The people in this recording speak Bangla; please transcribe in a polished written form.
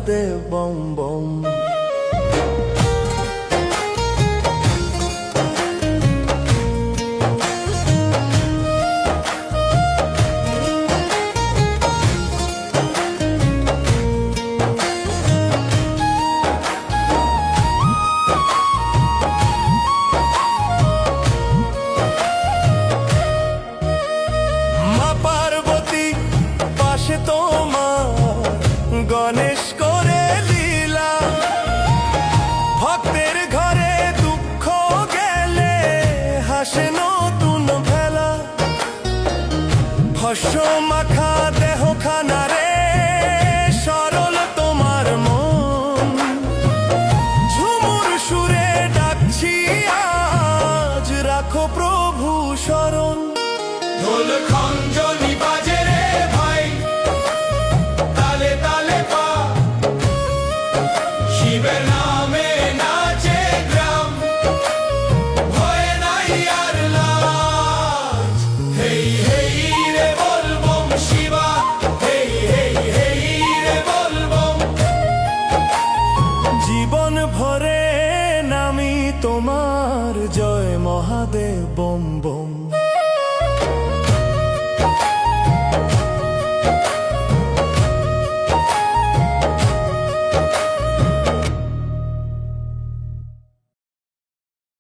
Mahadev bomb bomb. গণেশ করে লীলা, ভক্তের ঘরে দুঃখ গেলে হাসে নতুন ভেলা। ভস্য মাখা দেহ খানা রে সরল তোমার মন, ঝুমুর সুরে ডাকছি আজ রাখো প্রভু শরণ। ঢোল খঞ্জনি বাজে রে ভাই, তালে তালে পা, শিবের নামে নাচে গ্রাম, ভয় নাই আর লাজ। হেই হেই রে বলবম শিবা, হেই হেই হেই রে বলবম। জীবন ভরে নামি তোমার জয় মহাদেব বম বম।